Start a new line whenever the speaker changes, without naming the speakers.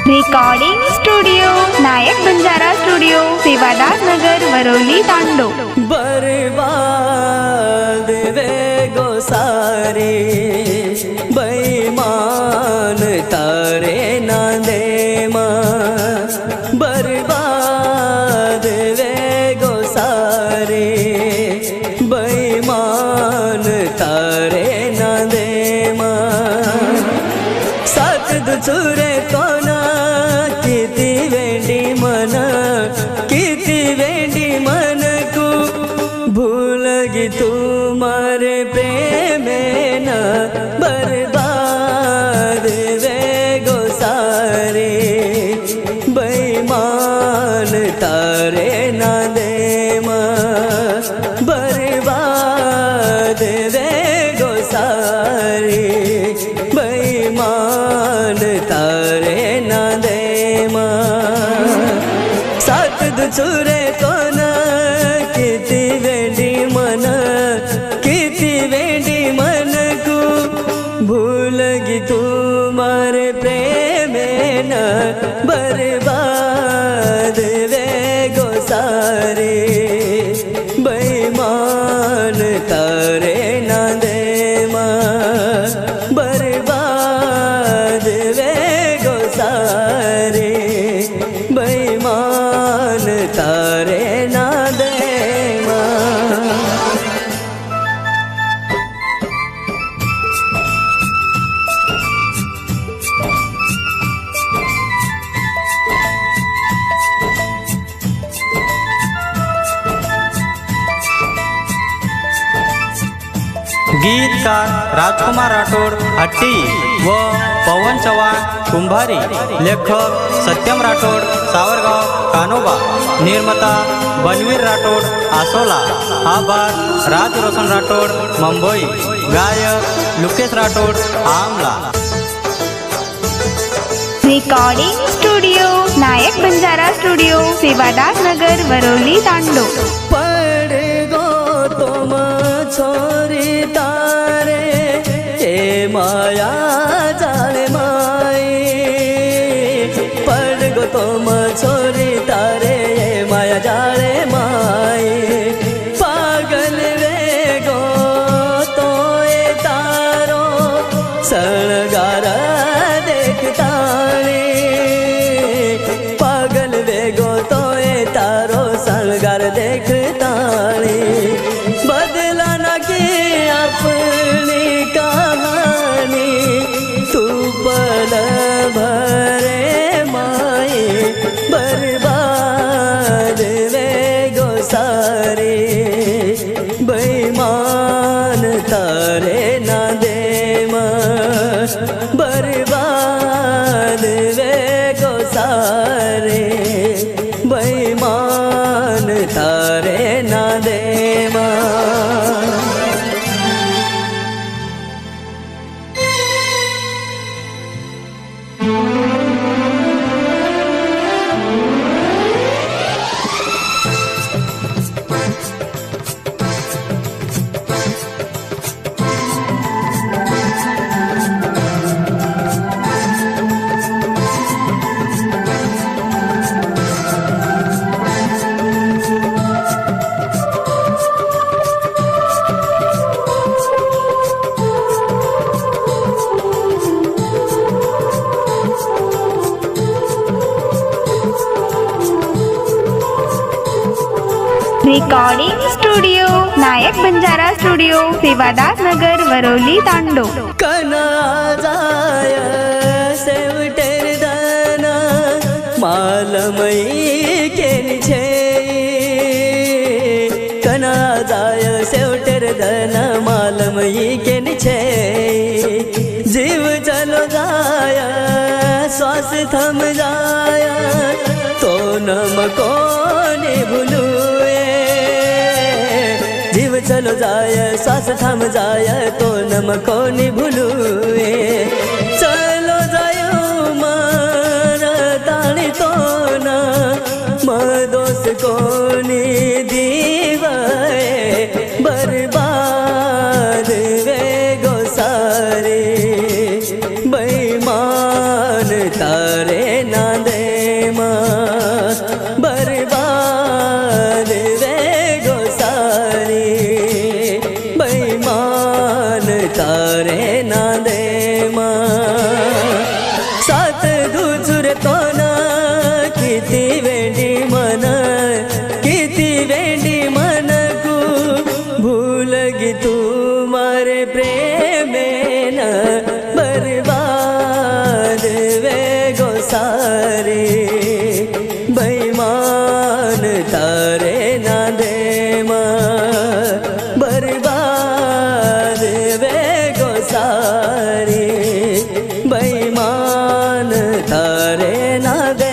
Recording studio नायक Banjara studio सेवादार नगर Varolii तांडो।
बर्बाद वे गो सारे बेईमान तारे ना दे बर्बाद वे गो सारे बेईमान तारे ना दे सात दुचुरे कोना किती वेंडी मन किती वेंडी मन को भूलगी तुम्हारे प्रेम न बर्बाद वे गो सारे बेईमान तारे ना दे बर्बाद वे गो सारे बेईमान तारे ना दे सात दुचुरे कोना किती वेंडी मन किती वेंडी मन को भूलगी तुम्हारे प्रेम न बर्बाद वे गो सारे बेईमान तारे ना दे बर्बाद वे गो सारे बेईमान तारे ना दे
गीतकार राजकुमार राठोड हट्टी व पवन चव्हाण कुंभारी। लेखक सत्यम राठोड सावरगाव कानोबा। निर्माता बनवीर राठोड आसोला। आभार राज रोशन राठोड मुंबई। गायक लुकेश राठोड आमला।
रिकॉर्डिंग स्टूडियो नायक बंजारा स्टूडियो सेवादार नगर वरोली तांडो।
पड़ गो तुम छोरी तारे ए माया जाने माई पड़ गो तुम छोरी तारे ए माया जाने माई पागल वे गो तो ए तारो सणगार देखता पागल वे गो तो ए तारो सणगार देखता बदला न की अपनी कहानी तू पल भरे माए बर्बाद वे गो सारे बेईमान तारे ना दे बर्बाद वे गो सारे बेईमान तारे ना दे
रिकॉर्डिंग स्टूडियो नायक बंजारा स्टूडियो सेवादार नगर वरोली तांडो।
कना जाय सेवटेर दाना मालमयी केली छे कना जाय सेवटेर दाना मालमयी केली छे जीव चलो जाय श्वास थम जाय तो नम कोने भूलू जीव चलो जाय श्वास थम जाय तो नम कोनी भूलुए चलो जायो मार ताणी तो न दोष कोनी दीवाए बर्बाद वे गो सारे बेईमान थारे ना दे बर्बाद वे गोसारी बैमान थारे ना दे सात गुजर तो ना किती वेंडी मन को भूलगी तू मारे प्रेमेन बर्बाद वे गोसारी बैमान तारे ना दे बर्बाद वे गोसारी बैमान तारे ना दे